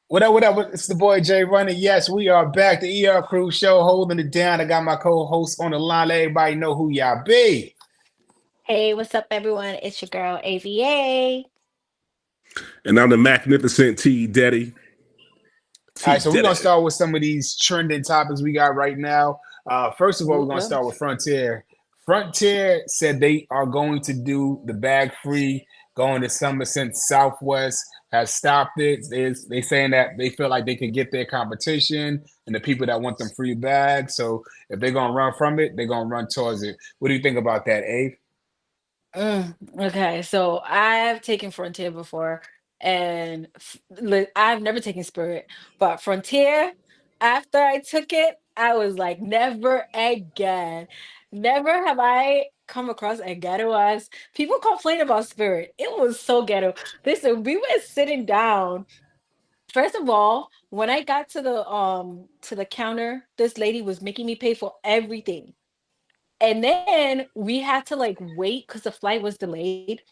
What up, what up? It's the boy Jay Running. Yes, we are back. The ER Crew Show holding it down. I got my co-host on the line. Let everybody know who y'all be. Hey, what's up, everyone? It's your girl AVA. And I'm the magnificent T Daddy. All T right, so we're gonna Daddy. start with some of these trending topics we got right now. First of all, we're Whoop, gonna whoop. start with Frontier. Frontier said they are going to do the bag free going to Somerset Southwest. Has stopped it. They saying that they feel like they can get their competition and the people that want them free bags. So if they're gonna run from it, they're gonna run towards it. What do you think about that, Abe? Okay, so I've taken Frontier before, and I've never taken Spirit, but Frontier, after I took it, I was like, never again. Never have I come across a ghetto ass. People complain about Spirit. It was so ghetto. Listen, we were sitting down. First of all, when I got to the counter, this lady was making me pay for everything. And then we had to like wait because the flight was delayed.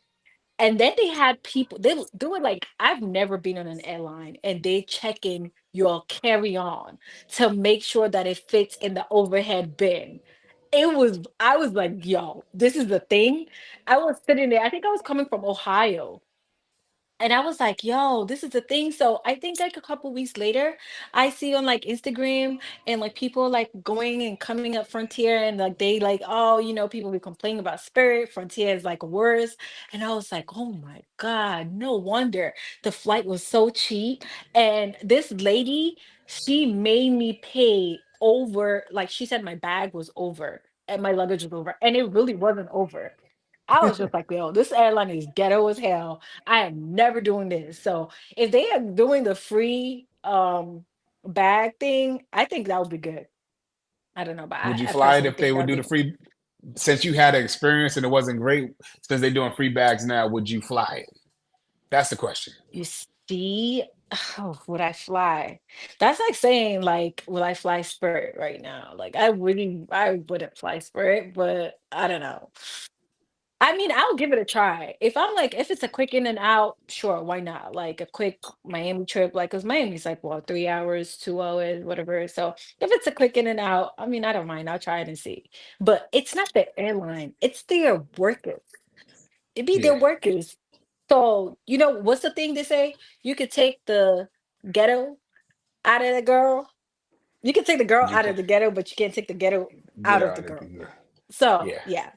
And then they had people, they were like, I've never been on an airline, and they checking your carry on to make sure that it fits in the overhead bin. I was like, yo, this is the thing. I was sitting there, I think I was coming from Ohio. And I was like, yo, this is the thing. So I think like a couple weeks later, I see on like Instagram and like people like going and coming up Frontier, and like they like, oh, people be complaining about Spirit. Frontier is like worse. And I was like, oh my God, no wonder the flight was so cheap. And this lady, she made me pay over, like she said my bag was over and my luggage was over. And it really wasn't over. I was just like, yo, this airline is ghetto as hell. I am never doing this. So if they are doing the free bag thing, I think that would be good. I don't know, but Would you I fly it personally if they think that would would do be the nice. free? Since you had an experience and it wasn't great, since they're doing free bags now, would you fly it? That's the question. You see, oh, would I fly? That's like saying like, will I fly Spirit right now? Like I wouldn't fly Spirit, but I don't know. I mean, I'll give it a try. If I'm like, if it's a quick in and out, sure, why not? Like a quick Miami trip, like, because Miami's like, what, 3 hours, 2 hours, whatever. So if it's a quick in and out, I mean, I don't mind. I'll try it and see. But it's not the airline, it's their workers. It be their Yeah, workers. So, what's the thing they say? You could take the ghetto out of the girl. You can take the girl you out can of the ghetto, but you can't take the ghetto get out of the out of girl. the. So, Yeah, yeah,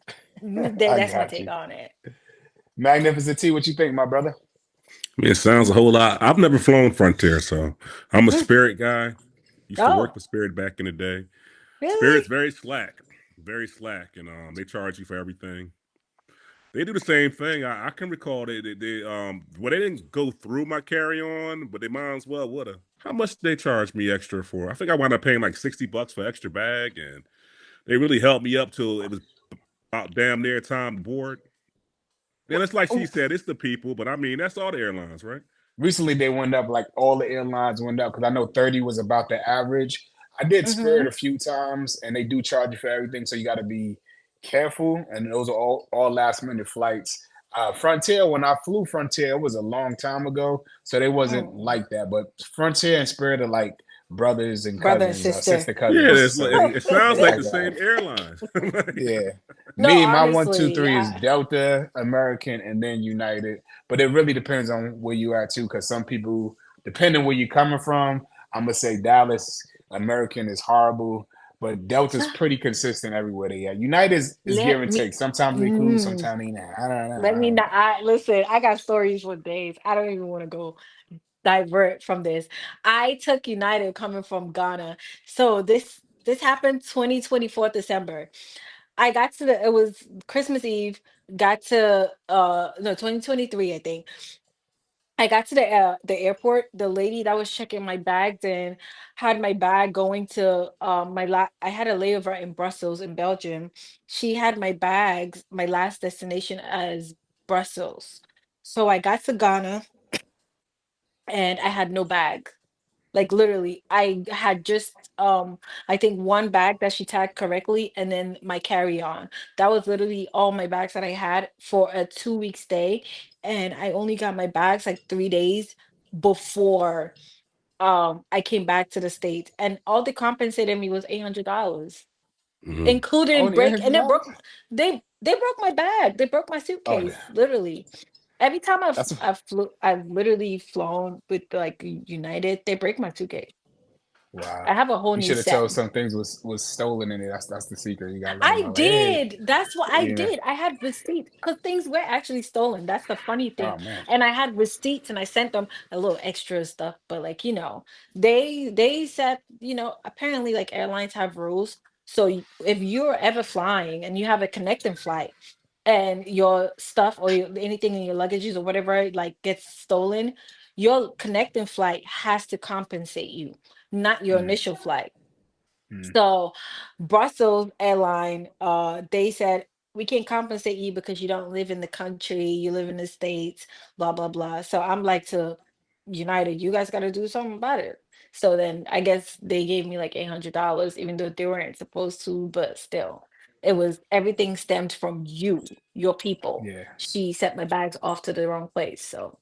I that's my got take you. on it. Magnificent T, what you think, my brother? I mean, it sounds a whole lot. I've never flown Frontier, so I'm a Mm. Spirit guy. Used to work Oh, for Spirit back in the day. Spirit's really? very slack, and they charge you for everything. They do the same thing. I can recall well, they didn't go through my carry on, but they might as well would have. How much did they charge me extra for? I think I wound up paying like $60 for extra bag, and they really helped me up till it was about damn near time to board. And it's like she Oh, said, it's the people, but I mean that's all the airlines, right? Recently, they went up like all the airlines went up because I know 30 was about the average. I did Spirit mm-hmm. a few times, and they do charge you for everything, so you got to be careful. And those are all last minute flights. Frontier, when I flew Frontier, it was a long time ago, so they wasn't Mm. like that. But Frontier and Spirit are like brothers and Brother and cousins, sister. sister Yeah, cousins. So it sounds they like like the that. same airline. Yeah. No, Me, my one, two, honestly, three is Delta, American, and then United. But it really depends on where you are too, because some people, depending where you're coming from, I'm gonna say Dallas American is horrible, but Delta's pretty consistent everywhere they are. United is give let and me take. Sometimes they cool, mm, sometimes they not. I don't know. let I me don't not. know. I listen. I got stories for days. I don't even want to go divert from this. I took United coming from Ghana. So this happened 2024 December. I got to it was Christmas Eve. Got to no 2023, I think. I got to the airport. The lady that was checking my bags in had my bag going to I had a layover in Brussels in Belgium. She had my bags, my last destination as Brussels. So I got to Ghana and I had no bag. Like literally, I had just I think one bag that she tagged correctly and then my carry-on. That was literally all my bags that I had for a 2 week stay. And I only got my bags like 3 days before. I came back to the States, and all they compensated me was $800, Mhm. including Only eight break, hundred and dollars. they broke my bag. They broke my Oh, suitcase, literally. Every time that's I've literally flown with like United, they break my suitcase. wow. I have a whole You new should have set. told some things was stolen in it. That's the secret. You gotta let them I know. Like, hey, did. That's what I yeah. did. I had receipts because things were actually stolen. That's the funny thing. Oh man. And I had receipts and I sent them a little extra stuff. But like, they said, apparently like airlines have rules. So if you're ever flying and you have a connecting flight and your stuff or anything in your luggages or whatever like gets stolen, your connecting flight has to compensate you, not your Mm, initial flight. mm, So Brussels airline, they said we can't compensate you because you don't live in the country, you live in the States, blah blah blah. So I'm like to United, you guys got to do something about it. So then I guess they gave me like $800, even though they weren't supposed to, but still, it was everything stemmed from you, your people. yeah. She sent my bags off to the wrong place. So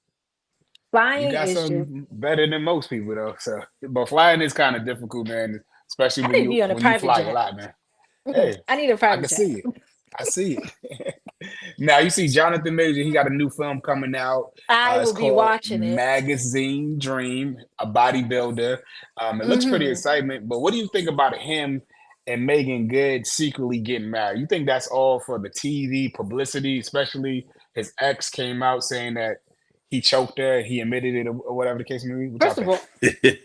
You flying got is just, something better than most people though. So, but flying is kind of difficult, man. Especially I when need to you be on a when you private fly a jet. lot, man. Hey, I need a I private can jet. see it. I see it. Now you see Jonathan Major. He got a new film coming out. I It's will be called watching it. Magazine Dream, a bodybuilder. It looks pretty Hmm. excitement. But what do you think about him and Megan Good secretly getting married? You think that's all for the TV publicity? Especially his ex came out saying that he choked her, he admitted it, or whatever the case may be. What y'all First of think? all,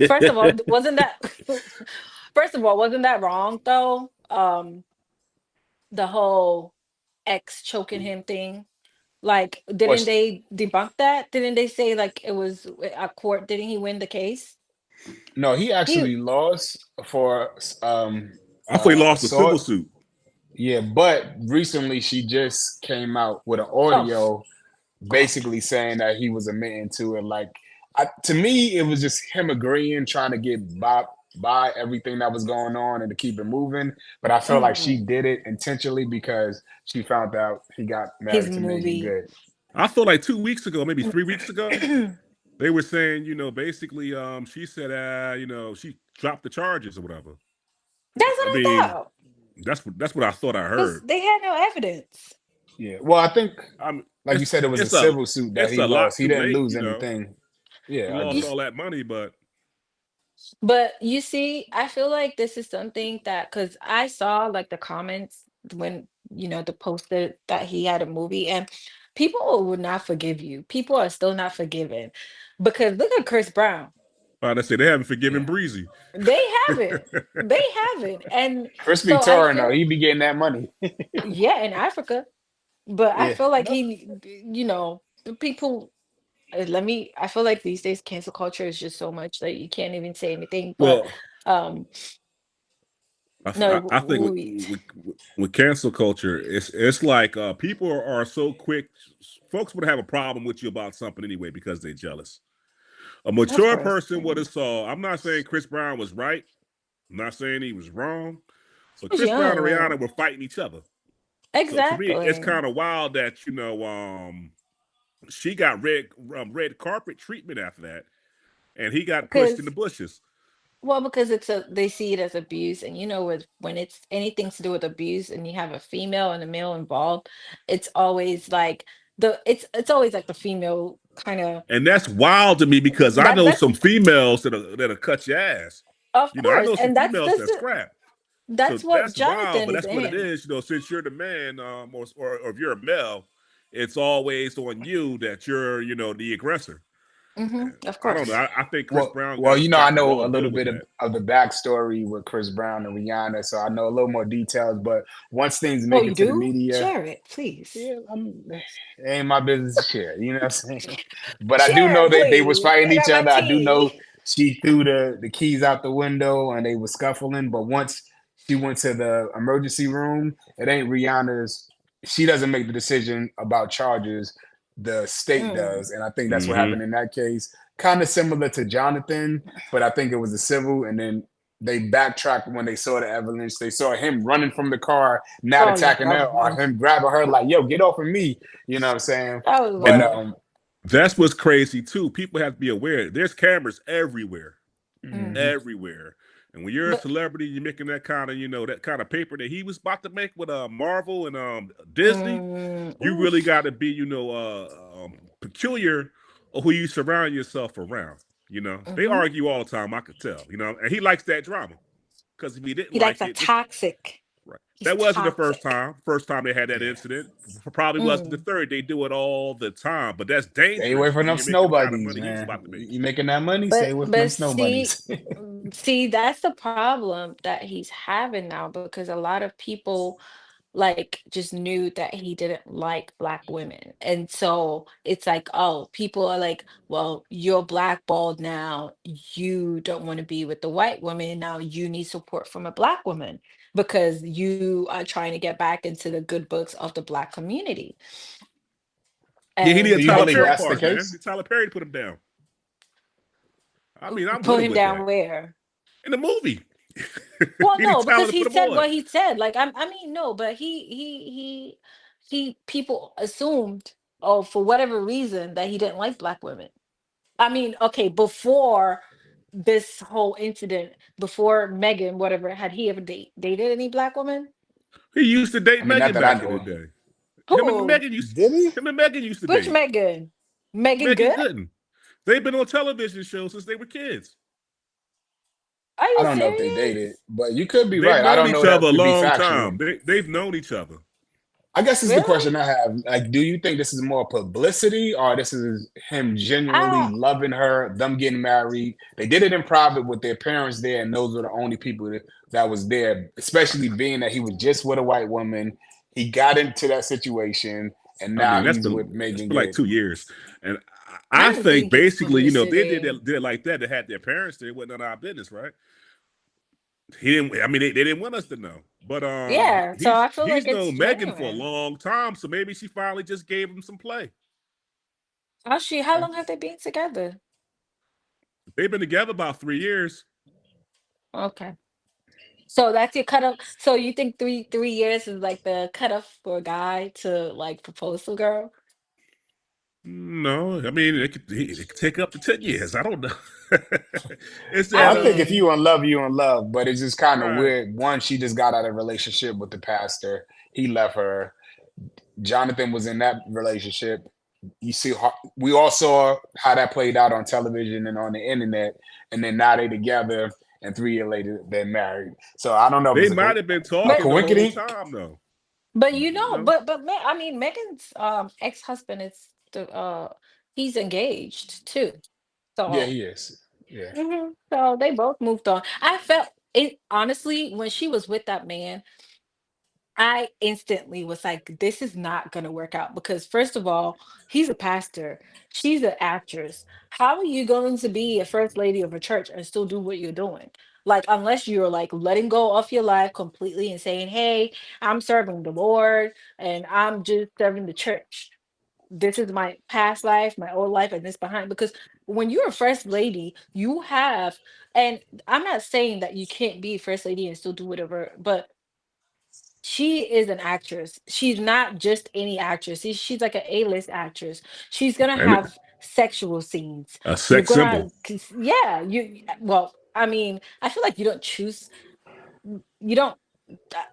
first of all, wasn't that first of all, wasn't that wrong though? The whole ex choking him thing. Like, Well, didn't they debunk that? Didn't they say like it was a court? Didn't he win the case? no, he He actually lost for I thought he lost the civil assault. suit. Yeah, but recently she just came out with an oh audio oh basically saying that he was admitting to it. Like, to me, it was just him agreeing, trying to get by everything that was going on and to keep it moving. But I felt like she mm, did it intentionally because she found out he got his married to Megan movie. Good. I feel like 2 weeks ago, maybe 3 weeks ago, they were saying, basically, she said, she dropped the charges or whatever. That's what I I mean, thought that's what I thought I because heard. they had no evidence. Yeah. Well, I think, I mean, like you said, it was a it's a civil suit that it's he a lost. lot He too didn't late. lose anything. He Yeah, I lost agree. all that money, but But you see, I feel like this is something that because I saw like the comments when the posted that he had a movie, and people would not forgive you. People are still not forgiven because look at Chris Brown. they say they haven't forgiven Yeah. Breezy. They haven't. They haven't. And Chris be so I touring though. feel, He be getting that money. yeah, in Africa, but I Yeah. feel like No. the people. I feel like these days cancel culture is just so much that you can't even say anything. But Well, um, no, I think with cancel culture, it's like people are so quick. Folks would have a problem with you about something anyway because they're jealous. A of mature course. person would have saw. I'm not saying Chris Brown was right. I'm not saying he was wrong. But Was Chris Brown and young. Rihanna were fighting each other. So to me, it's Exactly. kind of wild that she got red carpet treatment after that, and he got pushed in the Because bushes. because they see it as abuse, and when it's anything to do with abuse and you have a female and a male involved, it's always like it's always like the female kind of And that's wild to me because I know that's some females that'll cut your ass. of I course, know some and that's females this that scrap. So that's what that's wild, Jonathan but is that's what it in. is. Since you're the man, or if you're a male, it's always on you that you're, the aggressor. Of I don't know. course. I think Chris Well, Brown well, I got the know a wrong little deal with bit that. of the backstory with Chris Brown and Rihanna, so I know a little more details. But once things Oh, make you it to the do? media, Share it, please. yeah, it ain't my business to share. You know what I'm saying? But I do Share know it, that they was please. fighting I each got my other. I do know tea. she threw the keys out the window and they were scuffling. But once she went to the emergency room, it ain't Rihanna's. She doesn't make the decision about charges. The state Mm. does, and I think that's what Mm-hmm. happened in that case. Kind of similar to Jonathan, but I think it was a civil, and then they backtracked when they saw the evidence. They saw him running from the car, not Oh yeah, attacking that her, was or wild. him grabbing her like, "Yo, get off of me!" You know what I'm saying? That was But And wild. that's what's crazy too. People have to be aware. There's cameras everywhere. Hmm. everywhere. And when you're a But celebrity, you're making that kind of, that kind of paper that he was about to make with Marvel and Disney. You really oof, got to be, peculiar of who you surround yourself around. They hmm argue all the time. I could tell. And he likes that drama because if he didn't he likes like that it, this toxic. right. He's That wasn't the first toxic. time. First time they had that Yeah. incident probably wasn't the Mm. third. They do it all the time, but that's Stay away dangerous from when them you're making snow the kind of bunnies, money he's man. about to make. You making that money? Stay away from them But snow bunnies. see, that's the problem that he's having now because a lot of people like just knew that he didn't like black women. And so it's like, oh, people are like, well, you're blackballed now. You don't want to be with the white woman. Now you need support from a black woman because you are trying to get back into the good books of the black community. Yeah, he And did Do a you Tyler that's believe Perry what that's the part, man. case? Tyler Perry put him down. I mean, I'm with put him him with down that. where. In the movie, Well, he need no, Tyler because to put he him said on. what he said. Like I mean, no, but he people assumed, oh, for whatever reason, that he didn't like black women. I mean, okay, before this whole incident, before Megan, whatever, had he ever dated any black women? He used to I date mean, not Megan that I back in know the of. day. Him and Who? Megan used Did he? him and Megan used to Which date. Megan? Megan Megan Good? Gooden. They've been on television shows since they were kids. Are I you don't know if they dated, serious? but you could be They've right. I known don't each know that other a to be long factual. time. They've known each other. I guess this is the Really? question I have. Like, do you think this is more publicity or this is him genuinely I loving her, them getting married? They did it in private with their parents there, and those were the only people that was there, especially being that he was just with a white woman. He got into that situation, and I now mean, he's with it's Megan been like Good. 2 years, and I I think think it's basically, they publicity. did it like that. They had their parents there. It wasn't none of our business, right? He didn't. I mean, they didn't want us to know. But Yeah, so I feel like he's it's known Megan for a genuine. long time, so maybe she finally just gave him some play. How long have they been together? They've been together about 3 years. Okay. So that's your cutoff. So you think three years is like the cutoff for a guy to like propose to a girl? No, I mean it could take up to 10 years. I don't know. It's Well, I that I think if mean, you in love, but it's just kind of right. weird. One, she just got out of a relationship with the pastor. He left her. Jonathan was in that relationship. You see, we all saw how that played out on television and on the internet, and then now they together, and 3 years later they're married. So I don't know if They it's might have been a but talking the whole coincidence. time though. you You know, know, I mean, Megan's ex-husband is the he's engaged too. Yeah, So he is. Yeah, so they both moved on. I felt it honestly when she was with that man. I instantly was like, this is not going to work out because, first of all, he's a pastor, she's an actress. How are you going to be a first lady of a church and still do what you're doing? Like, unless you're like letting go of your life completely and saying, hey, I'm serving the Lord and I'm just serving the church. This is my past life, my old life, and this behind. Because when you're a first lady, you have, and I'm not saying that you can't be first lady and still do whatever, but she is an actress. She's not just any actress. She's like an A-list actress. She's gonna and have sexual scenes. a You're sex gonna, symbol. yeah. Well, I mean, I feel like you don't choose. You don't.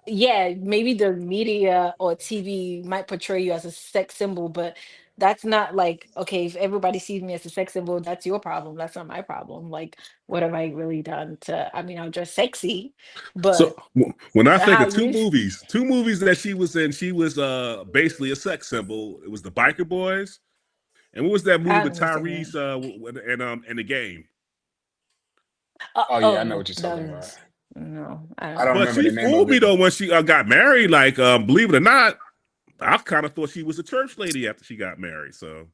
Yeah, maybe the media or TV might portray you as a sex symbol, but that's not like okay. If everybody sees me as a sex symbol, that's your problem. That's not my problem. Like, what have I really done to? I mean, I'm just sexy, So but when I think how of you? two movies that she was in, she was basically a sex symbol. It was the Biker Boys, and what was that movie I with never seen it. Tyrese and the game? Oh yeah, I know Oh, what you're talking that about. is no, I I don't don't But know. remember she the name of fooled me it. though when she got married. Like, believe it or not, I kind of thought she was a church lady after she got married. So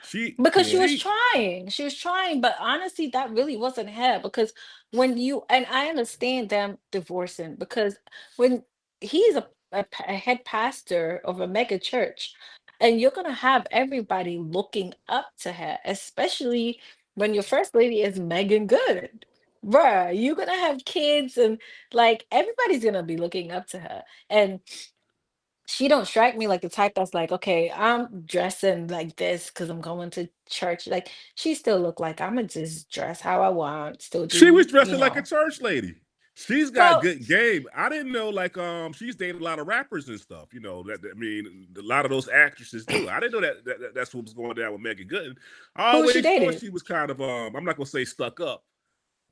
she Because Yeah, she was trying, but honestly, that really wasn't her. Because when you and I understand them divorcing, because when he's a head pastor of a mega church, and you're gonna have everybody looking up to her, especially when your first lady is Megan Good. Bruh, you're gonna have kids and like everybody's gonna be looking up to her. And she don't strike me like the type that's like, okay, I'm dressing like this because I'm going to church. Like she still look like I'm gonna just dress how I want, still She was do, you dressing like a know. church lady. She's got Well, good game. I didn't know like she's dated a lot of rappers and stuff. You know I mean a lot of those actresses do. I didn't know that's what was going down with Megan Good. I who she always thought dated? she was kind of I'm not gonna say stuck up,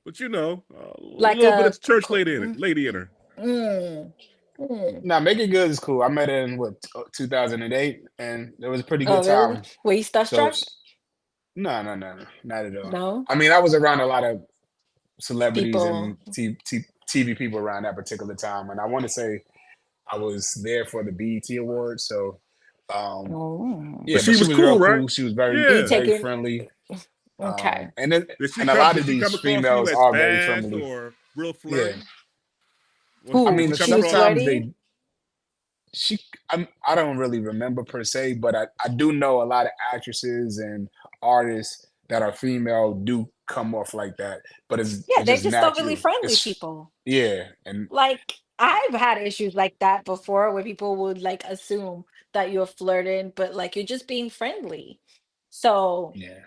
but you know a Like little bit a of church lady in her. mm, mm. Now, Making Good is cool. I met her in what 2008, and it was a pretty good Oh, really? time. Were you So, starstruck? no, no, no, no, not at all. No, I mean, I was around a lot of celebrities and people. TV people around that particular time, and I want to say I was there for the BET Awards. So, um, Oh, yeah, But but she she was was real cool, right? cool. She was very, you Yeah. very taking friendly. okay. And then, Did she and a come? lot Did of she these come across you females as are very fast friendly. or real Yeah, flirty? I Did Who she mean, come she was across? sometimes flirty? they she I don't really remember per se, but I do know a lot of actresses and artists that are female do come off like that, but Yeah, it's they're just just overly natural. friendly It's people. yeah, and Like I've had issues like that before where people would like assume that you're flirting, but like you're just being friendly. So, yeah,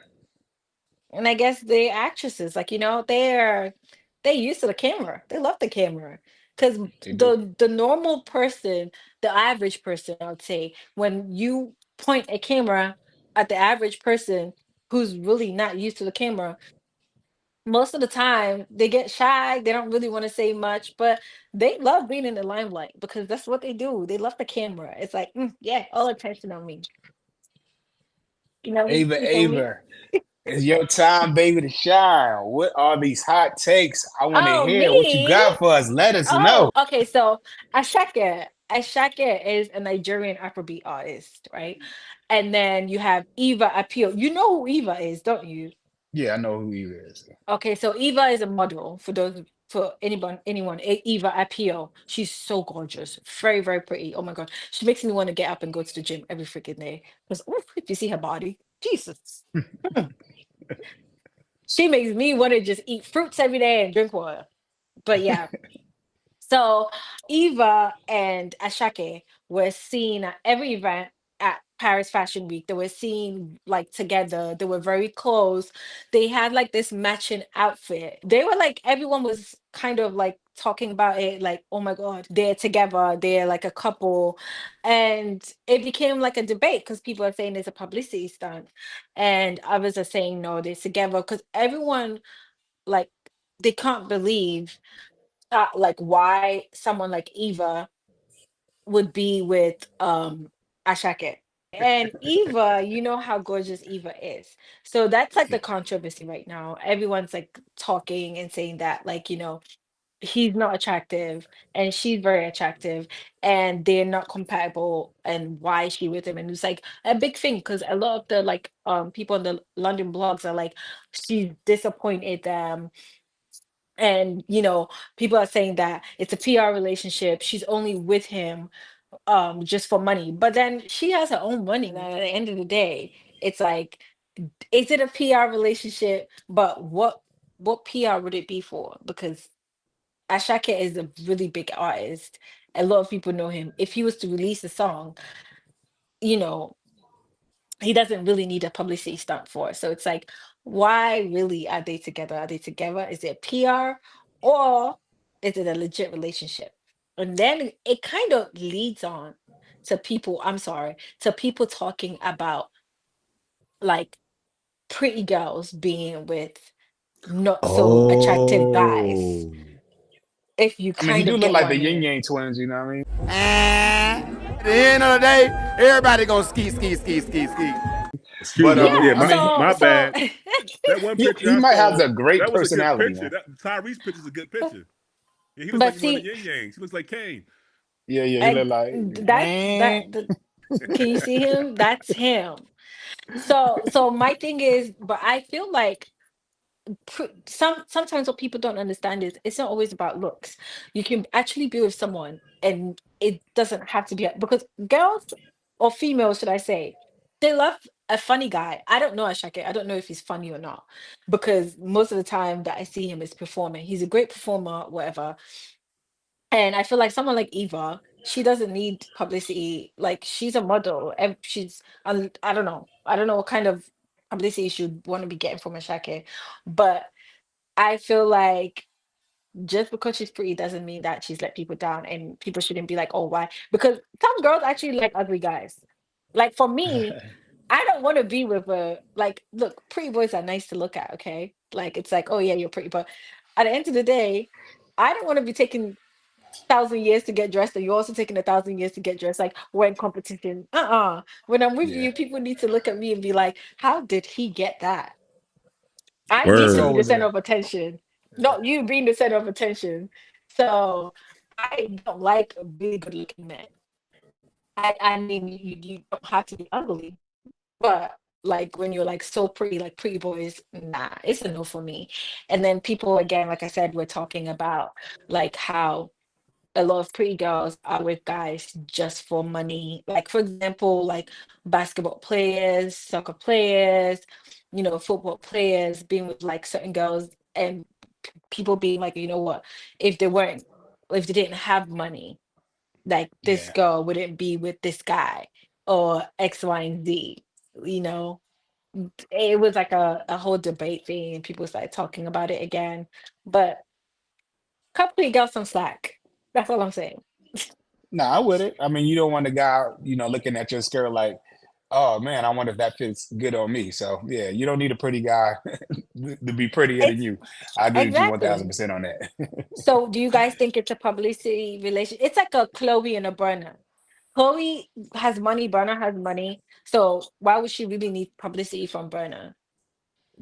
and I guess the actresses, like, they used to the camera. They love the camera. Because they do. the normal person, the average person, I would say, when you point a camera at the average person who's really not used to the camera, most of the time they get shy, they don't really want to say much, but they love being in the limelight because that's what they do. They love the camera. It's like, yeah, all attention on me. Ava, You feel me? Ava, it's your time, baby, to shine. What are these hot takes? I want to Oh, hear what you me? got for us. Let us know. Oh, okay. So Ashake. Ashake is a Nigerian Afrobeat artist, right? And then you have Eva Apio. You know who Eva is, don't you? Yeah, I know who he is. Okay, so Eva is a model for anyone. Eva Apio. She's so gorgeous, very very pretty. Oh my god, she makes me want to get up and go to the gym every freaking day. Because if you see her body, Jesus, Mm. She makes me want to just eat fruits every day and drink water. But yeah, so Eva and Ashake were seen at every event at Paris Fashion Week. They were seen like together. They were very close. They had like this matching outfit. They were like everyone was kind of like talking about it like, oh my God, they're together, they're like a couple. And it became like a debate because people are saying it's a publicity stunt. And others are saying no, they're together because everyone like they can't believe like why someone like Eva would be with Ashake. And Eva, you know how gorgeous Eva is. So that's like the Yeah. controversy right now. Everyone's like talking and saying that like, he's not attractive and she's very attractive and they're not compatible and why is she with him? And it's like a big thing because a lot of the like people on the London blogs are like she's disappointed them and people are saying that it's a PR relationship. She's only with him just for money. But then she has her own money. And at the end of the day, it's like, is it a PR relationship? But what PR would it be for? Because Ashake is a really big artist. A lot of people know him. If he was to release a song, you know, he doesn't really need a publicity stunt for it. So it's like, why really are they together? Are they together? Is it PR or is it a legit relationship? And then it kind of leads on to people, I'm sorry, to people talking about like pretty girls being with not so attractive guys. Oh. If you I mean, he kind do of look get like what I the Yin mean. Yang twins. You know what I mean? And at the end of the day, everybody gonna ski, ski, ski, ski, ski. Excuse But me. Yeah, Yeah, I mean, so my so bad. That one picture he I might have saw, a great that was a good personality, picture. man. That Tyrese picture's a good picture. Yeah, he looks like but he's one of see the yin yangs. He looks like Kane. Yeah, yeah, he look and like that the can you see him? That's him. So my thing is, but I feel like sometimes what people don't understand is it's not always about looks. You can actually be with someone and it doesn't have to be because girls or females, should I say, they love a funny guy. I don't know Ashake. I don't know if he's funny or not because most of the time that I see him is performing. He's a great performer, whatever. And I feel like someone like Eva. she doesn't need publicity. Like she's a model, and I don't know. I don't know what kind of publicity she would want to be getting from Ashake, but I feel like just because she's pretty doesn't mean that she's let people down, and people shouldn't be like, oh, why? Because some girls actually like ugly guys. Like for me, I don't want to be with a like. Look, pretty boys are nice to look at. Okay, like it's like, oh yeah, you're pretty, but at the end of the day, I don't want to be taking 1,000 years to get dressed, and you're also taking 1,000 years to get dressed. Like we're in competition. When I'm with Yeah, you, people need to look at me and be like, how did he get that? I need it's to be Word. the always center a of attention, not you being the center of attention. So I don't like really good looking men. I mean, you don't have to be ugly, but like when you're like so pretty, like pretty boys, nah, it's a no for me. And then people again, like I said, we're talking about like how a lot of pretty girls are with guys just for money. Like for example, like basketball players, soccer players, football players being with like certain girls, and people being like, you know what, if they weren't, if they didn't have money, like this yeah. girl wouldn't be with this guy or X, Y, and Z. You know, it was like a whole debate thing, and people started talking about it again. But cut pretty girls some slack. That's all I'm saying. Nah, I with it. I mean, you don't want the guy, looking at your skirt like, oh man, I wonder if that fits good on me. So yeah, you don't need a pretty guy to be prettier than It's you. I agree with you exactly. 1,000% on that. So, do you guys think it's a publicity relation? It's like a Chloe and a Burner. Chloe has money, Burner has money. So, why would she really need publicity from Burner?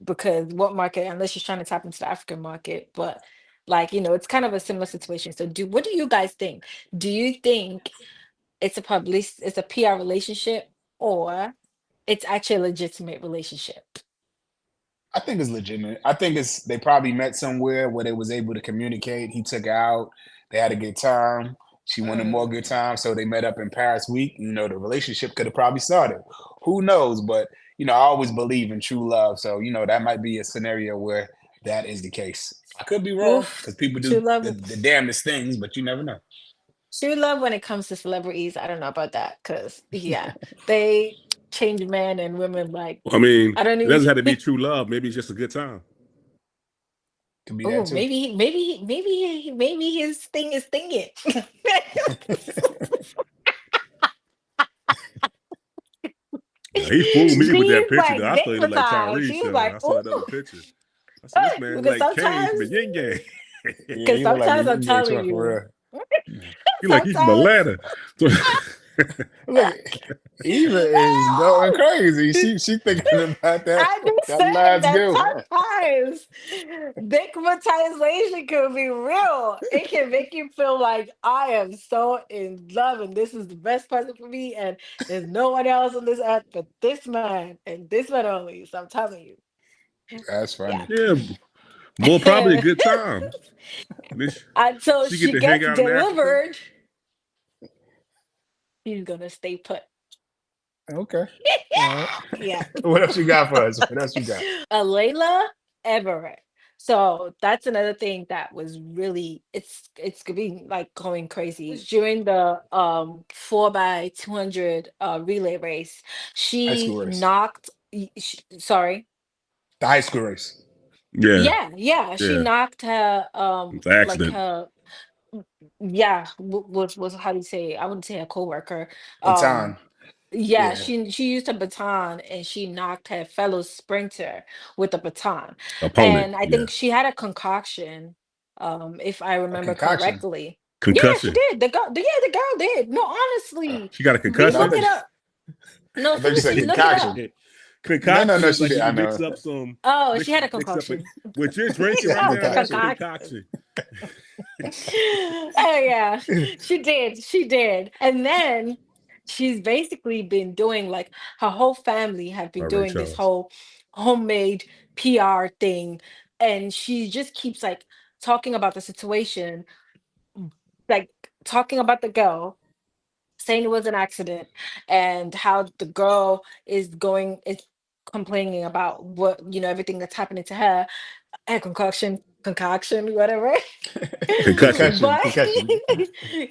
Because what market, unless she's trying to tap into the African market, but like, it's kind of a similar situation. So, what do you guys think? Do you think it's a PR relationship, or it's actually a legitimate relationship? I think it's legitimate. I think it's they probably met somewhere where they was able to communicate. He took her out. They had a good time. She wanted more Mm. good time, so they met up in Paris week. The relationship could have probably started. Who knows? But I always believe in true love. So that might be a scenario where that is the case. I could be wrong because Oof. people True do the, love. the damnedest things, but you never know. True love when it comes to celebrities, I don't know about that because yeah, they change men and women like I mean, I don't it doesn't have to be even. true love. Maybe it's just a good time. Could be that Oh, too. maybe his thing is thinking. Yeah, he fooled me with that She's picture. Though. like I thought he looked like dickmatized. She Tyrese. was like, I saw that other oh, picture. I said, this man because like Kane from the sometimes, Yin Yang. Yeah, because he look like a sometimes I'm yin yang telling twin for you, real. He like he's from sometimes. Atlanta. So, Look, Eva is going crazy. She thinking about that I just that said last that good one. sometimes stigmatization can be real. It can make you feel like I am so in love and this is the best person for me, and there's no one else on this earth but this man and this man only. So I'm telling you, That's yeah. funny. yeah, more probably a good time. This Until she get she to hang gets out in Africa. delivered, he's gonna stay put. Okay. All right. Yeah. What else you got for us? What else you got? Layla Everett. So that's another thing that was really it's gonna be like going crazy during the 4x200 relay race. High She school race. knocked sorry. The high school race. Yeah, Yeah, she yeah. knocked her It's an like accident. her yeah, was how do you say, I wouldn't say a coworker. Um Baton. yeah, Yeah. she used a baton and she knocked her fellow sprinter with a baton. Opponent. And I Yeah. think she had a concoction, if I A remember concoction. correctly. Yeah, she Concussion. did. The girl did. No, honestly, She got a Oh, no, look concussion. it up. No, I thought you said seriously, look it up. concoction. Concoction No, is she like did. when I you know. mix up some Oh, she mix had a mix up it. concoction. What you're She drinking had a right Oh, now, that's a concoction. concoction. concoction. Oh yeah, she did. She did. And then she's basically been doing like her whole family have been By Ray doing this Charles. whole homemade PR thing. And she just keeps like talking about the situation, like talking about the girl, saying it was an accident, and how the girl is complaining about what, everything that's happening to her, her concoction. concoction, whatever. Concussion. Concussion, But concussion.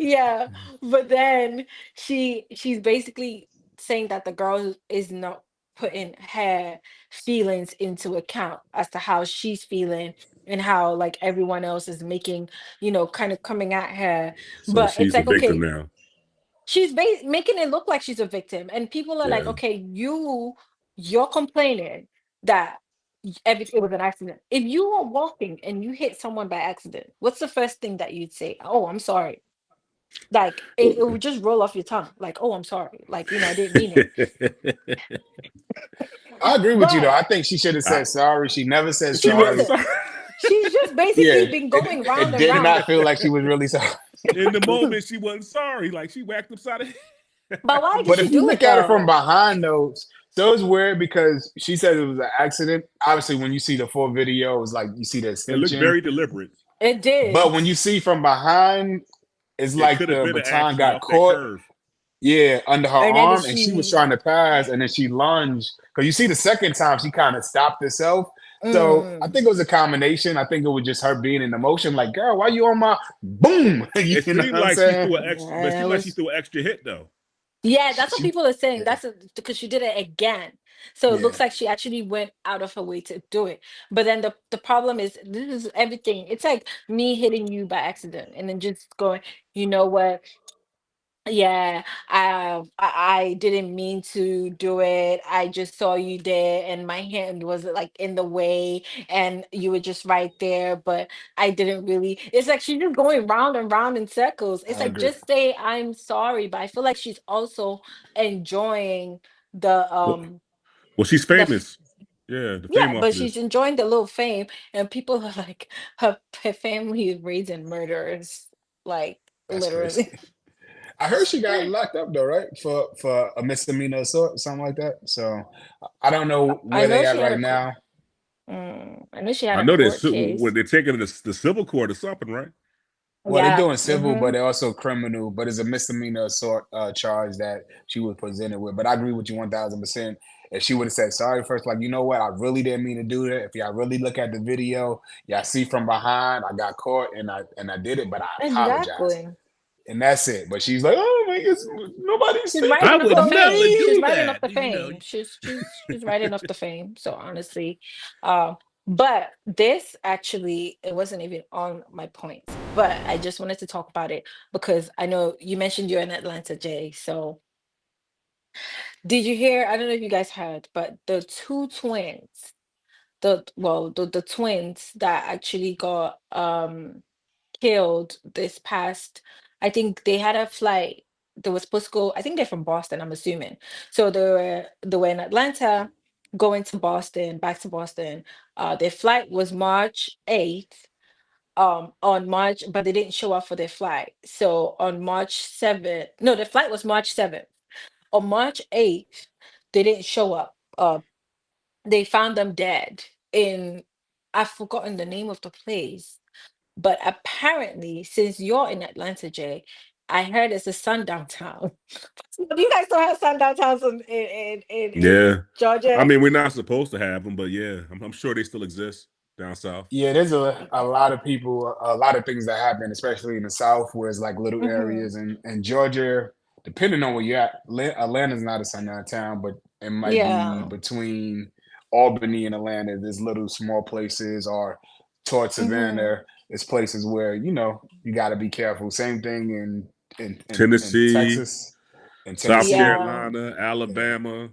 yeah, but then she's basically saying that the girl is not putting her feelings into account as to how she's feeling and how like everyone else is making, kind of coming at her. So But it's she's a like, victim okay, now. she's making it look like she's a victim, and people are like, Yeah. okay, you're complaining that it was an accident. If you were walking and you hit someone by accident, what's the first thing that you'd say? Oh, I'm sorry. Like it would just roll off your tongue, like, oh, I'm sorry, like, I didn't mean it. I agree with you though. But I think she should have I, said sorry. She never said she she wasn't sorry. hasn't. sorry. She's just Yeah, basically been going round it and did round. not feel like she was really sorry. In the moment, she wasn't sorry. Like she whacked upside the head. But why did But she if you do it look at it from though? behind, though, so it's weird because she said it was an accident. Obviously, when you see the full video, it was like you see the It looked extension. very deliberate. It But did. when you see from behind, it's It like could have the been an baton accident got off that caught, curve. yeah, under her And then arm, and she was she trying to pass, and then she lunged. Because you see the second time, she kind of stopped herself. So I mm, think it was a combination. I think it was just her being in emotion, like, girl, why you on my boom? It You know seemed what I'm like she saying? threw an extra, but it yeah, it seemed like she was. threw an extra hit though. Yeah, that's what She, people are saying. yeah, That's because she did it again. So it yeah, looks like she actually went out of her way to do it. But then the problem is this is everything. It's like me hitting you by accident and then just going, you know what? Yeah, I didn't mean to do it. I just saw you there and my hand was like in the way and you were just right there, but I didn't really. It's like she's just going round and round in circles. It's I like agree. just say I'm sorry, but I feel like she's also enjoying the Well, um well, she's the f- famous. Yeah, the yeah, fame off but of she's this. enjoying the little fame and people are like her family is raising murderers, like That's crazy. literally. I heard she got locked up though, right? For a misdemeanor assault, something like that. So I don't know I where they know at she had right a now. I know she had I a know court when case. they're taking it to the civil court or something, right? Well, they're Yeah. doing civil, but Mm-hmm. they're also criminal. But it's a misdemeanor assault charge that she was presented with. But I agree with you 1,000%. If she would have said sorry first, like you know what, I really didn't mean to do that. If y'all really look at the video, y'all see from behind, I got caught and I did it, but I apologize, Exactly. and that's it. But she's like, oh my, nobody's She's thinking I writing off would the about never fame. She's do me. writing off that. the fame. She's writing off the fame. So honestly, but this actually it wasn't even on my points, but I just wanted to talk about it because I know you mentioned you're in Atlanta, Jay. So did you hear? I don't know if you guys heard, but the two twins, the twins that actually got killed this past. I think they had a flight. They were supposed to go. I think they're from Boston. I'm assuming. So they were in Atlanta, going to Boston, back to Boston. Their flight was March 8th. On March, but they didn't show up for their flight. So on March 7th, no, the flight was March 7th. On March 8th, they didn't show up. They found them dead in. I've forgotten the name of the place, but apparently, since you're in Atlanta, Jay, I heard it's a sundown town. Do you guys still have sundown towns in Yeah, I Georgia? mean we're not supposed to have them, but yeah, I'm sure they still exist down south. Yeah, there's a lot of people, a lot of things that happen, especially in the South, where it's like little Hmm. areas. And Georgia, depending on where you're at, Atlanta's not a sundown town, but it might be Yeah. between Albany and Atlanta. There's little small places, or towards Hmm. Savannah, it's places where you got to be careful. Same thing in Tennessee, Texas, in South Tennessee. Yeah. Carolina, Yeah, Alabama,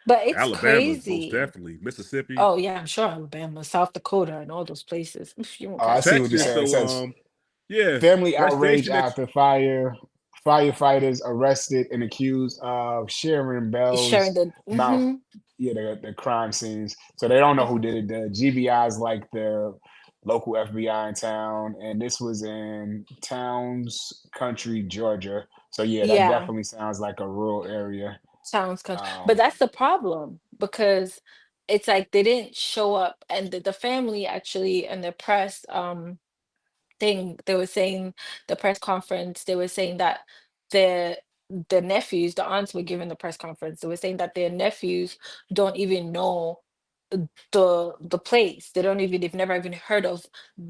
But it's Alabama most crazy. definitely, Mississippi, Oh yeah, I'm sure Alabama, South Dakota, and all those places. You won't I catch see me. what you're Texas. saying. It So says yeah, family that outrage station that after firefighters arrested and accused of sharing Sharing Bell's the mouth. Yeah, the crime scenes. So they don't know who did it. The GBI's like the local FBI in town, and this was in Towns Country, Georgia. So yeah, that yeah. definitely sounds like a rural area. Sounds country. But Um, that's the problem because it's like they didn't show up and the family actually and the press thing they were saying the press conference they were saying that their the nephews the aunts were giving the press conference they were saying that their nephews don't even know the place. They've never even heard of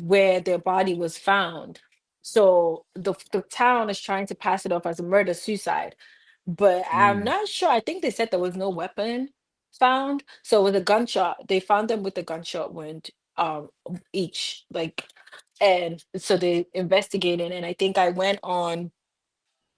where their body was found. So the town is trying to pass it off as a murder suicide. But I'm Mm. not sure. I think they said there was no weapon found. So with a gunshot, they found them with a gunshot wound each. Like, and so they investigated, and I think I went on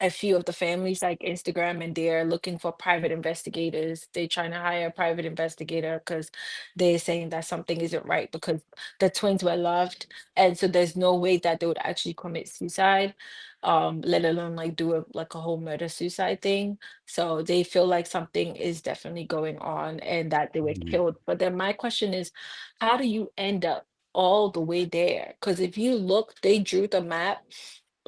a few of the families like Instagram, and they're looking for private investigators. They're trying to hire a private investigator because they're saying that something isn't right because the twins were loved. And so there's no way that they would actually commit suicide, let alone like do a whole murder suicide thing. So they feel like something is definitely going on and that they were Mhm. killed. But then my question is, how do you end up all the way there? Because if you look, they drew the map,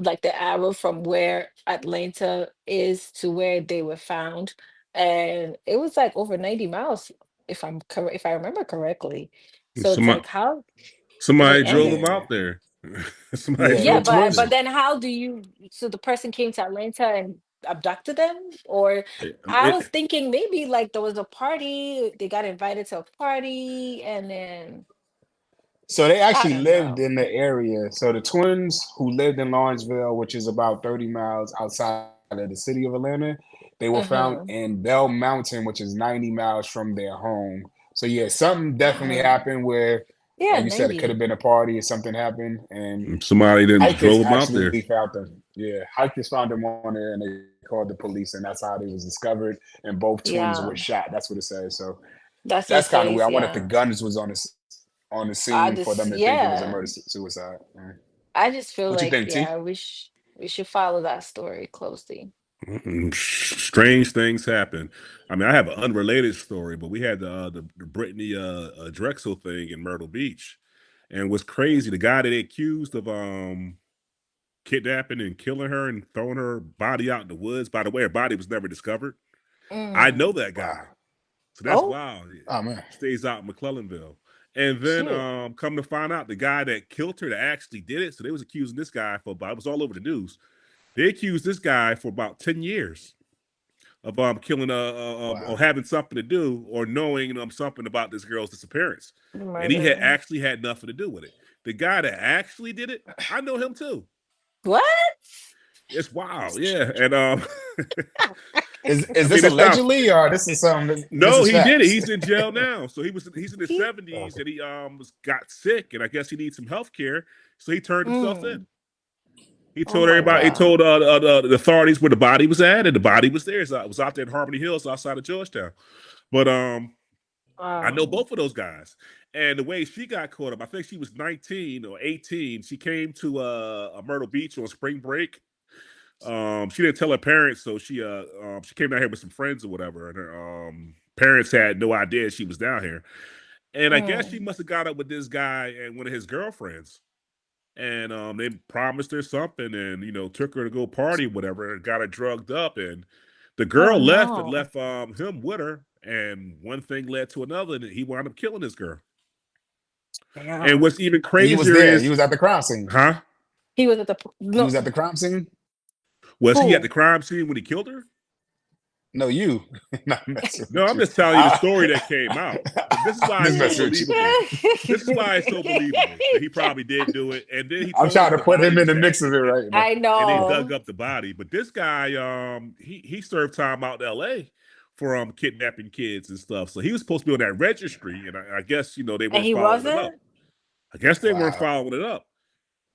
like the arrow from where Atlanta is to where they were found, and it was like over 90 miles, if I remember correctly. So it's Somebody, like, how did they somebody end drove Yeah, them it? out there. Somebody yeah. Yeah, The drove them out but twins. there. then how do you, so the person came to Atlanta and abducted them? Or I was It, thinking maybe like there was a party, they got invited to a party, and then So they I actually don't lived know. in the area. So the twins who lived in Lawrenceville, which is about 30 miles outside of the city of Atlanta, they were found Uh-huh. in Bell Mountain, which is 90 miles from their home. So yeah, something definitely Uh-huh. happened where, Yeah, like you said, it could have 90. been a party or something happened, and somebody then hikers drove them out actually there. found them. Yeah, hikers found them on there, and they called the police, and that's how they was discovered. And both twins were Yeah, shot. That's what it says. So that's that's kind what of it weird. I wonder says. if the Yeah. guns was on the scene I for them to just, think it was a murder yeah. suicide. I just feel What you like, think, T? yeah, we should follow that story closely. Strange things happen. I mean, I have an unrelated story, but we had the Brittany Drexel thing in Myrtle Beach, and what's crazy, the guy that they accused of kidnapping and killing her and throwing her body out in the woods. By the way, her body was never discovered. I know Mm. that Wow. guy, so that's Oh, wild. Oh man. He stays out in McClellanville, and then shit. come to find out, the guy that killed her that actually did it. So they was accusing this guy for about, it was all over the news. They accused this guy for about 10 years of killing or Wow. having something to do or knowing something about this girl's disappearance, The and he had murder. actually had nothing to do with it. The guy that actually did it, I know him too. What? It's wild, yeah. And Is I mean, this it's not. allegedly or this is something? This No, is he did it. facts. He's in jail now. So he's in his He, 70s, and he got sick, and I guess he needs some health care. So he turned himself in. mm. He Oh told my everybody. He Wow. God. told the authorities where the body was at, and the body was there. So it was out there in Harmony Hills, outside of Georgetown. But I know Wow. both of those guys. And the way she got caught up, I think she was 19 or 18. She came to a Myrtle Beach on spring break. She didn't tell her parents, so she came down here with some friends or whatever, and her parents had no idea she was down here. And I guess she Mm. must have got up with this guy and one of his girlfriends, and they promised her something, and took her to go party, whatever, and got her drugged up, and the Oh girl left and no. left him with her, and one thing led to another, and he wound up killing this girl. And Damn. what's even And you was crazier there. You is, was at the crime scene. huh? He was at the You no. was at the crime scene. Was he at the Who? crime scene when he killed her? No, you. Not messing No, with I'm you. just telling you the story that came out. But this is I'm why just it's so messing with you. believable. This is why it's so believable that he probably did do it. And then he I'm told trying them to the put body him in was the at, mix of it right now. I and they Yeah. dug know. up the body. But this guy, he served time out in L.A. for kidnapping kids and stuff. So he was supposed to be on that registry, and I guess they And weren't he following it up. wasn't? I guess they weren't Wow. following it up.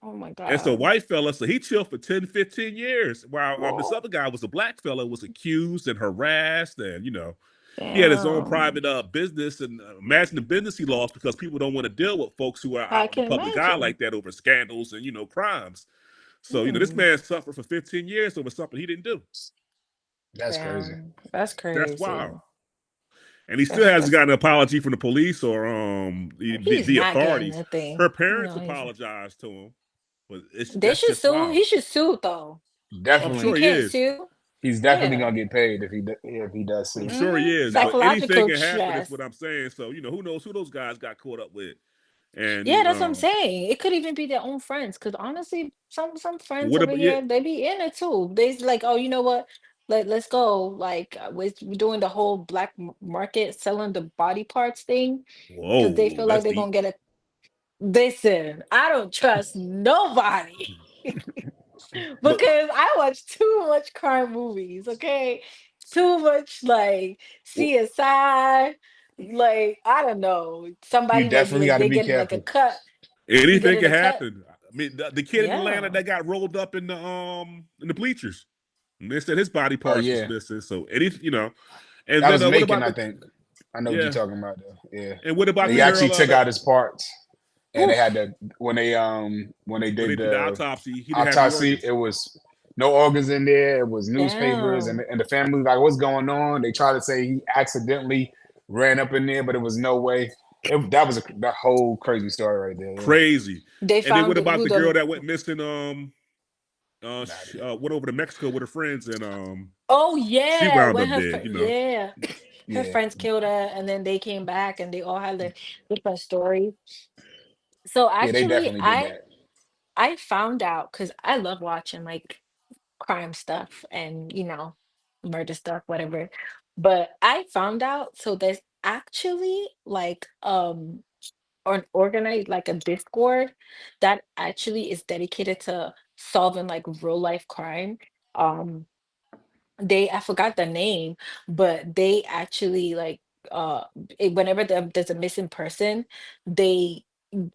Oh my And so God. white fella, so he chilled for 10, 15 years. While this Whoa. other guy was a black fella, was accused and harassed, and he had his own Damn. private business, and imagine the business he lost because people don't want to deal with folks who are I out in the can public eye imagine. like that over scandals and crimes. So this Mm. man suffered for 15 years over something he didn't do. That's crazy. Damn. That's That's crazy. wild. And he still hasn't That's gotten an apology from the police or he's the not getting authorities. Her nothing. parents No, he's apologized to him, but they that's should just sue. wild. He should sue though. I'm If you Definitely. sure he can't is. sue, He's definitely yeah. gonna get paid if he does I'm sue. sure he is. Now, But anything Psychological can happen. Is stress. what I'm saying. So who knows who those guys got caught up with, and Yeah, that's what I'm saying. It could even be their own friends. Because honestly, some friends what over about yeah? here, they be in it too. They's like, oh, you know what? let's go. Like we're doing the whole market selling the body parts thing because they Whoa, feel like that's they're gonna deep. get a. Listen, I don't trust nobody But because I watch too much crime movies. Okay, too much like CSI. Like I don't know. you Somebody might be definitely like got to they be getting like a careful. cut. You Anything getting can a cut? happen. I mean, the kid in Atlanta Yeah. that got rolled up in the bleachers. And they said his body Oh parts was yeah, missing. So any, and that then was what Macon, about I the think. I know what you're yeah? talking about though. Yeah, And what about the they Mm. actually girl? took out his parts, and they Oof. had to when they When they did did the the autopsy, he didn't have any autopsy. organs. It was no organs in there. It was newspapers, Damn. and the family was like, "What's going on?" They tried to say he accidentally ran up in there, but it was no way. That was that whole crazy story right there. Yeah. Crazy. They And then found what about who the girl the. that went missing? Nah, Went over to Mexico with her friends, and Oh she yeah, wound when up dead. yeah, her yeah, friends killed her, and then they came back, and they all had their different stories. So yeah. They actually, definitely did I that. I found out because I love watching like crime stuff and murder stuff, whatever. But I found out so there's actually like an organized like a Discord that actually is dedicated to solving like real life crime. Um they I forgot the name, but they actually like whenever there's a missing person, they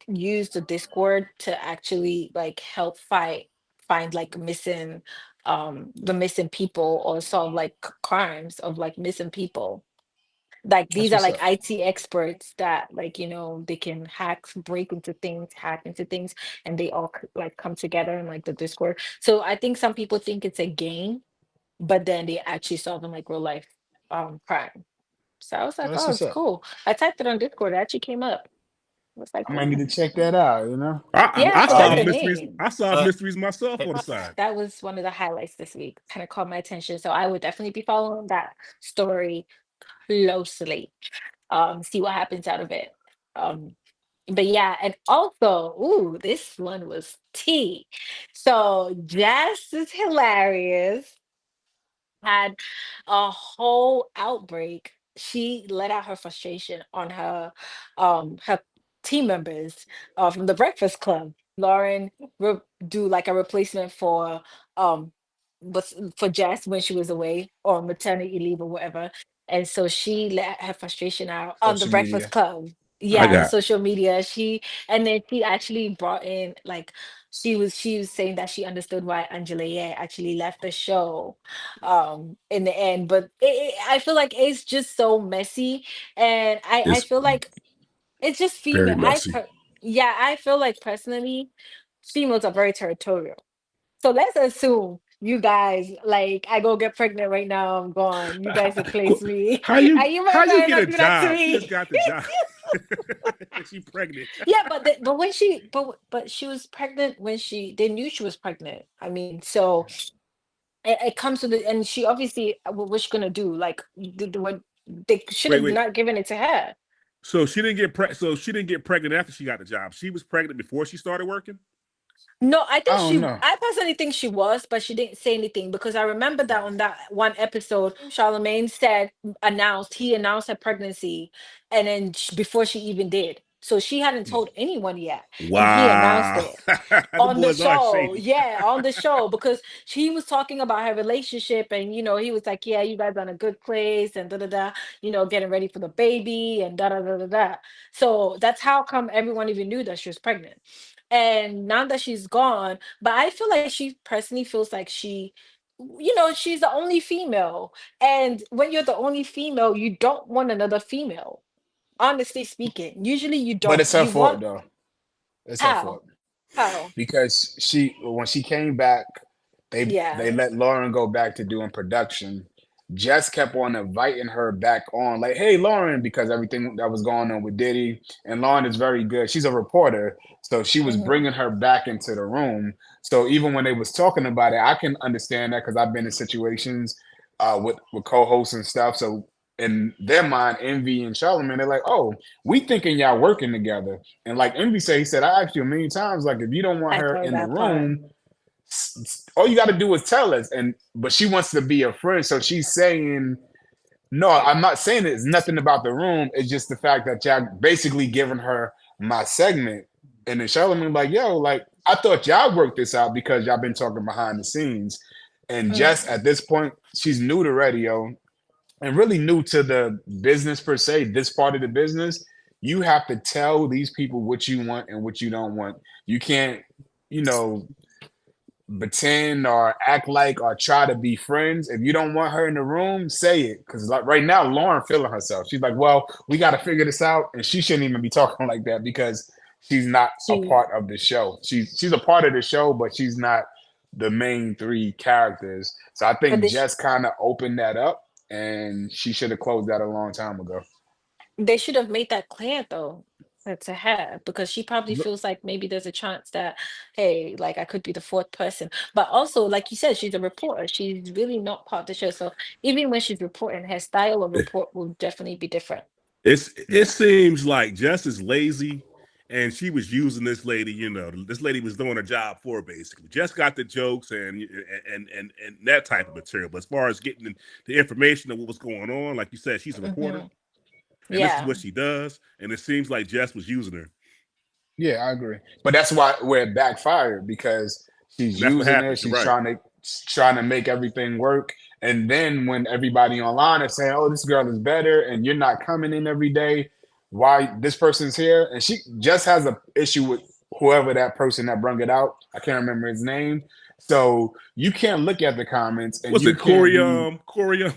use the Discord to actually like help find like missing the missing people or solve like crimes of like missing people. Like That's these are what's like up. IT experts that like they can break into things, hack into things, and they all like come together in like the Discord. So I think some people think it's a game, but then they actually solving like real life crime. So I was Oh, like, that's oh, what's it's up. cool. I typed it on Discord, it actually came up. I was like, I might need oh. to check that out. You know. Yeah, I I forgot the solve Um. mysteries. name. I solve Uh. mysteries myself on the side. That was one of the highlights this week. Kind of caught my attention. So I would definitely be following that story closely. See what happens out of it. Um, but yeah, and also, ooh, this one was tea. So Jess is hilarious. Had a whole outbreak. She let out her frustration on her team members from the Breakfast Club. Lauren do like a replacement um for Jess when she was away or maternity leave or whatever. And so she let her frustration out on the Social Breakfast media. Club. I Yeah, on got social media. And then she actually brought in like she was saying that she understood why Angela Ye actually left the show in the end, but I feel like it's just so messy, and I it's feel like it's just very female. messy. Yeah, I feel like personally females are very territorial, so let's assume you guys like I go get pregnant right now, I'm gone, you guys replace me. Are you How really you gonna get a not do that to job? She just me? got the job. She pregnant. Yeah, but when but she was pregnant when they knew she was pregnant. I mean, so it comes to the and she obviously what's she gonna do? Like what they should Wait, have wait. not given it to her. So she didn't get pregnant after she got the job. She was pregnant before she started working. No, I I think don't know. I personally think she was, but she didn't say anything because I remember that on that one episode, Charlemagne he announced her pregnancy, and then before she even did. So she hadn't Yeah. told anyone yet, and he announced Wow, it. the On the boys are show, shady. yeah, on the show, because he was talking about her relationship, and he was like, "Yeah, you guys are in a good place," and da da da, getting ready for the baby, and da da da da da. So that's how come everyone even knew that she was pregnant. And now that she's gone, but I feel like she personally feels like she's the only female, and when you're the only female, you don't want another female. Honestly speaking, usually you But don't. it's her You fault want though. It's her how fault how because when she came back, they yeah. let Lauren go back to doing production. Jess kept on inviting her back on, like, "Hey, Lauren," because everything that was going on with Diddy, and Lauren is very good. She's a reporter, so she was Mhm. bringing her back into the room. So even when they was talking about it, I can understand that because I've been in situations with co-hosts and stuff. So in their mind, Envy and Charlamagne, they're like, "Oh, we thinking y'all working together." And like Envy said, he said, "I asked you a million times, like, if you don't want I her heard in the that part. room." All you got to do is tell us. But she wants to be a friend, so she's saying, no, I'm not saying it's nothing about the room. It's just the fact that y'all basically giving her my segment. And then Charlamagne like, yo, like, I thought y'all worked this out because y'all been talking behind the scenes. And Jess, Mm. at this point, she's new to radio and really new to the business per se, this part of the business. You have to tell these people what you want and what you don't want. You can't, you know, pretend or act like or try to be friends. If you don't want her in the room, say it. Because like right now, Lauren feeling herself. She's like, well, we got to figure this out. And she shouldn't even be talking like that because she's not a She, part of the show. She's a part of the show, but she's not the main three characters. So I but think Jess kind of opened that up and she should have closed that a long time ago. they should have made that clear though, to her, because she probably feels like maybe there's a chance that, hey, like I could be the fourth person. But also, like you said, she's a reporter. She's really not part of the show. So even when she's reporting, her style of report will definitely be different. It Yeah. seems like Jess is lazy, and she was using this lady. This lady was doing a job for her basically. Jess got the jokes and that type of material. But as far as getting the information of what was going on, like you said, she's a reporter, Hmm. and this is Yeah. what she does. And it seems like Jess was using her, Yeah, I agree. But that's why where it backfired because she's and that's what using it. happens. You're She's right. trying to make everything work. And then when everybody online is saying, "Oh, this girl is better," and you're not coming in every day, why this person's here? And she just has a issue with whoever that person that brung it out. I can't remember his name. So you can't look at the comments and What's you it, can't be Corey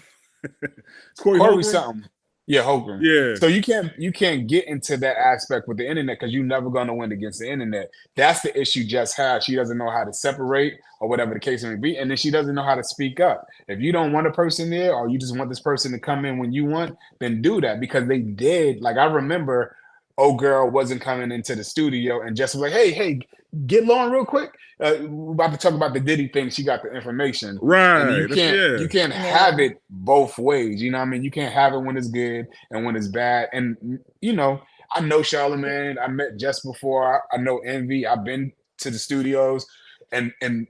Corey Holgram? something. Yeah, Holgram. Yeah, So you can't get into that aspect with the internet because you're never going to win against the internet. That's the issue Jess has. She doesn't know how to separate or whatever the case may be, and then she doesn't know how to speak up. If you don't want a person there, or you just want this person to come in when you want, then do that because they did. Like I remember, old girl wasn't coming into the studio, and Jess was like, "Hey, get Lauren real quick. We're about to talk about the Diddy thing. She got the information." And right. you That's can't yeah. you can't have Yeah. it both ways. You know what I mean? You can't have it when it's good and when it's bad. And I know Charlamagne. I met Jess before. I know Envy. I've been to the studios, and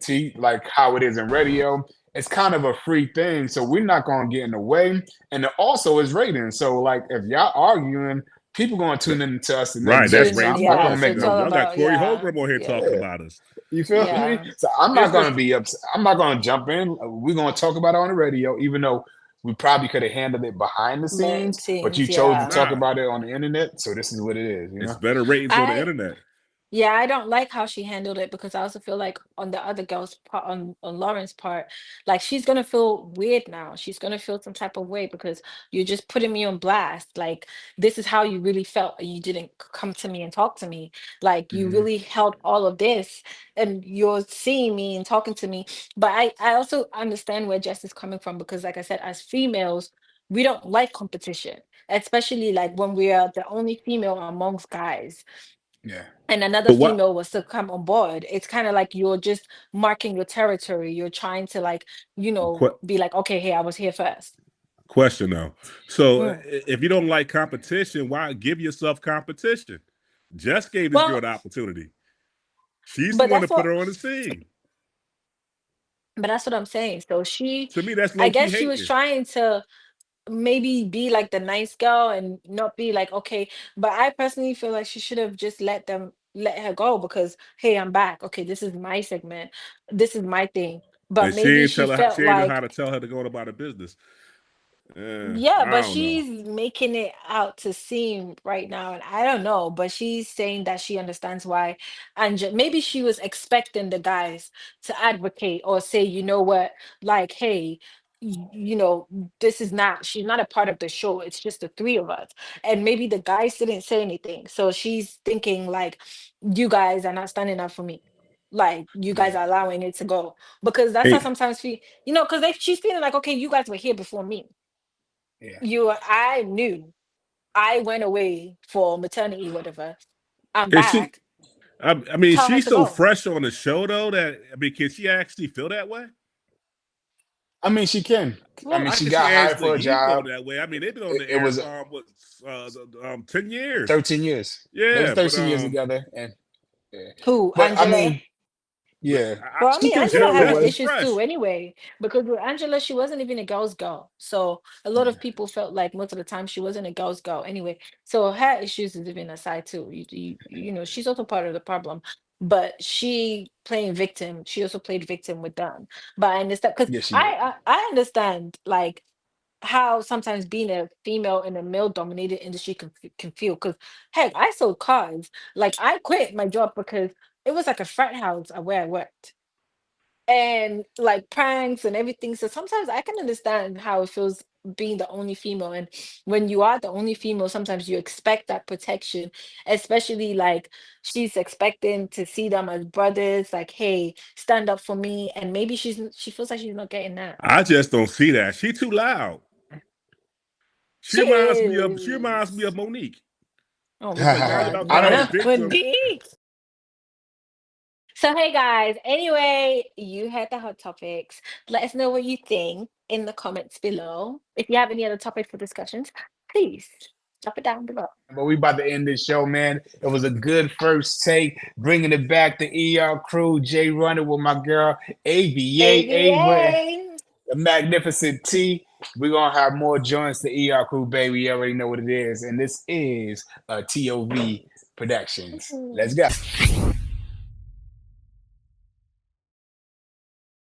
T, like how it is in radio. It's kind of a free thing, so we're not gonna get in the way. And it also is ratings. So like if y'all arguing, people gonna tune in to us the next Right, day. that's Tune So in. rates I'm not Yeah. gonna alone. So make it's no all Y'all got about, Corey yeah. Holgram on here Yeah. talking yeah. about us. You feel me? Yeah. So I'm not It's gonna be upset. I'm not gonna jump in. We're gonna talk about it on the radio, even though we probably could have handled it behind the Main scenes, but you scenes. chose to why Yeah. talk not? about it on the internet. So this is what it is, It's better ratings on the I internet. Yeah, I don't like how she handled it because I also feel like on the other girl's part, on Lauren's part, like she's gonna feel weird now. She's gonna feel some type of way because you're just putting me on blast. Like this is how you really felt. And you didn't come to me and talk to me. Like you Mhm. really held all of this, and you're seeing me and talking to me. But I also understand where Jess is coming from because, like I said, as females, we don't like competition, especially like when we are the only female amongst guys Yeah, and another But what female was to come on board. It's kind of like you're just marking your territory. You're trying to like, que- be like, okay, hey, I was here first. question though? So Mm. if you don't like competition, why give yourself competition? Just gave this girl Well, the opportunity. She's the but one that's that put what, her on the scene. but that's what I'm saying. So she, To me, that's I low key guess she was hating. trying to maybe be like the nice girl and not be like, okay. But I personally feel like she should have just let her go because, hey, I'm back. Okay, this is my segment. This is my thing. But And she maybe ain't she tell her. felt She ain't know how like, to tell her to go about her business. yeah, I but don't know. she's making it out to seem right now, and I don't know, but she's saying that she understands why. And maybe she was expecting the guys to advocate or say, you know what, like, hey, this is not, she's not a part of the show. It's just the three of us. And maybe the guys didn't say anything. So she's thinking, like, you guys are not standing up for me. Like, you guys yeah, are allowing it to go. Because that's how Hey, sometimes because she's feeling like, okay, you guys were here before me. yeah. I knew I went away for maternity, whatever. I'm is she? back. I mean, Tell her she's to so go. fresh on the show though that I mean, can she actually feel that way? I mean, she can. I Well, mean, I she can see got hired Angela for a Yee job. feeling that way. I mean, they've been on the It air was what 10 years. 13 years. They was Yeah, but 13 years together, and Who, But I Angela? mean, yeah, Well, I she mean, can Angela still had get her it. issues too, fresh. anyway. Because with Angela, she wasn't even a girl's girl. So a lot of people felt like most of the time she wasn't a girl's girl, anyway. So her issues is even aside too. She's also part of the problem. But she playing victim. She also played victim with them. But I understand because Yeah, she did. I understand like how sometimes being a female in a male dominated industry can feel. Because heck, I sold cars. Like I quit my job because it was like a frat house where I worked, and like pranks and everything. So sometimes I can understand how it feels being the only female. And when you are the only female, sometimes you expect that protection, especially like she's expecting to see them as brothers, like, hey, stand up for me. And maybe she feels like she's not getting that. I just don't see that. She too loud. She She reminds me of is. Monique. Oh Just my like talking God, about I being a don't. man. victim. Wendy. So, hey guys, anyway, you heard the hot topics. Let us know what you think in the comments below. If you have any other topic for discussions, please drop it down below. But we about to end this show, man. It was a good first take, bringing it back to ER crew. Jay running with my girl ABA Ava, ABA. the magnificent T. We're gonna have more joints to ER crew, baby. You already know what it is, and this is TOV Productions. Let's go.